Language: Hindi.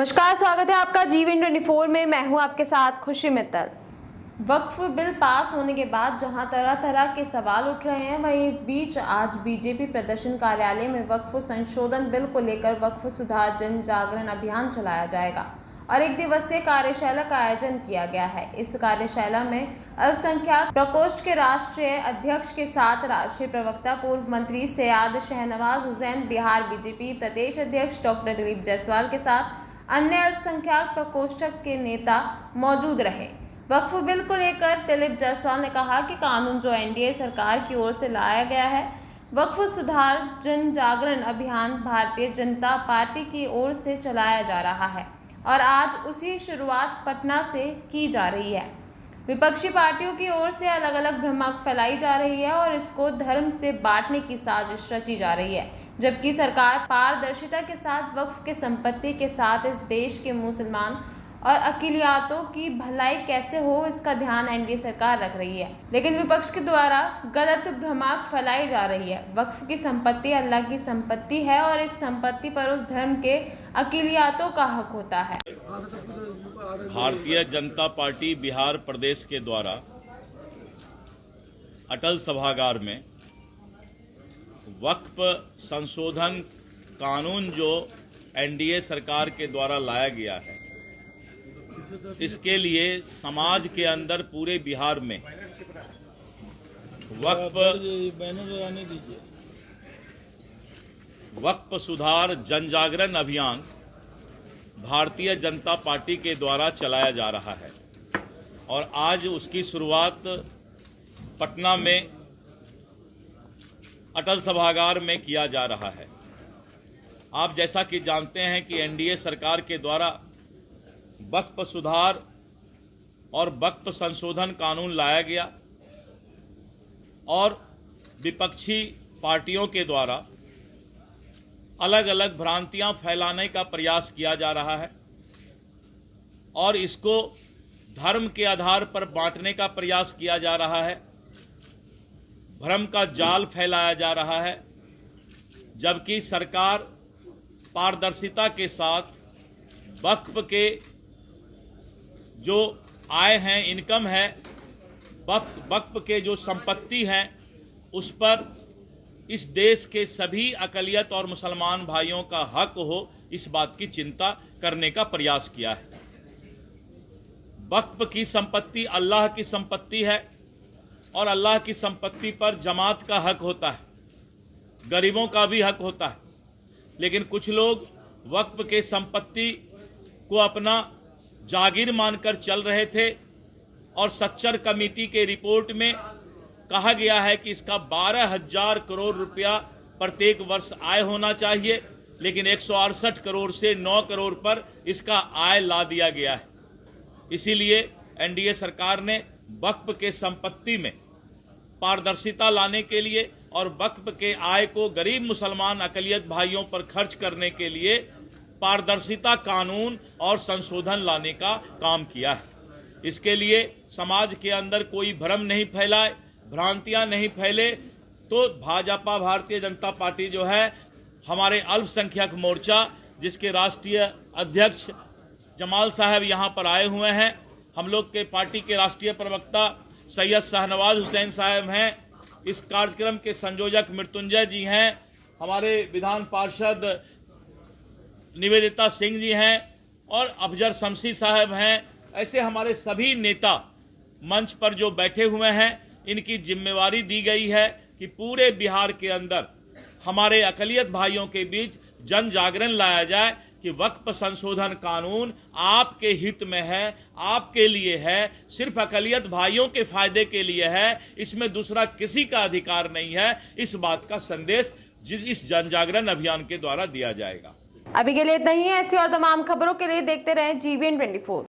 नमस्कार, स्वागत है आपका जीवन 24 में। मैं हूं आपके साथ खुशी मित्तल। वक्फ बिल पास होने के बाद जहां तरह तरह के सवाल उठ रहे हैं, वहीं इस बीच आज बीजेपी प्रदर्शन कार्यालय में वक्फ संशोधन बिल को लेकर वक्फ सुधार जन जागरण अभियान चलाया जाएगा और एक दिवसीय कार्यशाला का आयोजन किया गया है। इस कार्यशाला में अल्पसंख्यक प्रकोष्ठ के राष्ट्रीय अध्यक्ष के साथ राष्ट्रीय प्रवक्ता पूर्व मंत्री सैयद शाहनवाज हुसैन, बिहार बीजेपी प्रदेश अध्यक्ष डॉक्टर दिलीप जायसवाल के साथ अन्य अल्पसंख्यक प्रकोष्ठ के नेता मौजूद रहे। वक्फ बिल को लेकर दिलीप जायसवाल ने कहा कि कानून जो एनडीए सरकार की ओर से लाया गया है, वक्फ सुधार जन जागरण अभियान भारतीय जनता पार्टी की ओर से चलाया जा रहा है और आज उसी शुरुआत पटना से की जा रही है। विपक्षी पार्टियों की ओर से अलग अलग भ्रमक फैलाई जा रही है और इसको धर्म से बांटने की साजिश रची जा रही है, जबकि सरकार पारदर्शिता के साथ वक्फ के संपत्ति के साथ इस देश के मुसलमान और अक़लियतों की भलाई कैसे हो, इसका ध्यान एनडीए सरकार रख रही है। लेकिन विपक्ष के द्वारा गलत भ्रमाक फैलाई जा रही है। वक्फ की संपत्ति अल्लाह की संपत्ति है और इस संपत्ति पर उस धर्म के अक़लियतों का हक होता है। भारतीय जनता पार्टी बिहार प्रदेश के द्वारा अटल सभागार में वक्फ संशोधन कानून जो एनडीए सरकार के द्वारा लाया गया है, इसके लिए समाज के अंदर पूरे बिहार में वक्फ सुधार जन जागरण अभियान भारतीय जनता पार्टी के द्वारा चलाया जा रहा है और आज उसकी शुरुआत पटना में अटल सभागार में किया जा रहा है। आप जैसा कि जानते हैं कि एनडीए सरकार के द्वारा वक्फ सुधार और वक्फ संशोधन कानून लाया गया और विपक्षी पार्टियों के द्वारा अलग अलग भ्रांतियां फैलाने का प्रयास किया जा रहा है और इसको धर्म के आधार पर बांटने का प्रयास किया जा रहा है, भ्रम का जाल फैलाया जा रहा है, जबकि सरकार पारदर्शिता के साथ वक्फ के जो आय हैं, इनकम है, वक्फ के जो संपत्ति हैं, उस पर इस देश के सभी अक़लियत और मुसलमान भाइयों का हक हो, इस बात की चिंता करने का प्रयास किया है। वक्फ की संपत्ति अल्लाह की संपत्ति है और अल्लाह की संपत्ति पर जमात का हक होता है, गरीबों का भी हक होता है। लेकिन कुछ लोग वक्फ के संपत्ति को अपना जागीर मानकर चल रहे थे और सच्चर कमेटी के रिपोर्ट में कहा गया है कि इसका 12,000 करोड़ रुपया प्रत्येक वर्ष आय होना चाहिए, लेकिन 168 करोड़ से 9 करोड़ पर इसका आय ला दिया गया है। इसीलिए एनडीए सरकार ने वक्फ के संपत्ति में पारदर्शिता लाने के लिए और वक्फ के आय को गरीब मुसलमान अक़लियत भाइयों पर खर्च करने के लिए पारदर्शिता कानून और संशोधन लाने का काम किया है। इसके लिए समाज के अंदर कोई भ्रम नहीं फैलाए, भ्रांतियां नहीं फैले, तो भाजपा भारतीय जनता पार्टी जो है, हमारे अल्पसंख्यक मोर्चा जिसके राष्ट्रीय अध्यक्ष जमाल साहब यहां पर आए हुए हैं, हम लोग के पार्टी के राष्ट्रीय प्रवक्ता सैयद शाहनवाज हुसैन साहब हैं, इस कार्यक्रम के संयोजक मृत्युंजय जी हैं, हमारे विधान पार्षद निवेदिता सिंह जी हैं और अफजल शमसी साहब हैं। ऐसे हमारे सभी नेता मंच पर जो बैठे हुए हैं, इनकी जिम्मेवारी दी गई है कि पूरे बिहार के अंदर हमारे अक़लियत भाइयों के बीच जन जागरण लाया जाए कि वक्फ संशोधन कानून आपके हित में है, आपके लिए है, सिर्फ अक़लियत भाइयों के फायदे के लिए है, इसमें दूसरा किसी का अधिकार नहीं है। इस बात का संदेश इस जन जागरण अभियान के द्वारा दिया जाएगा। अभी के लिए इतना ही है। ऐसी और तमाम खबरों के लिए देखते रहें जीवन 24।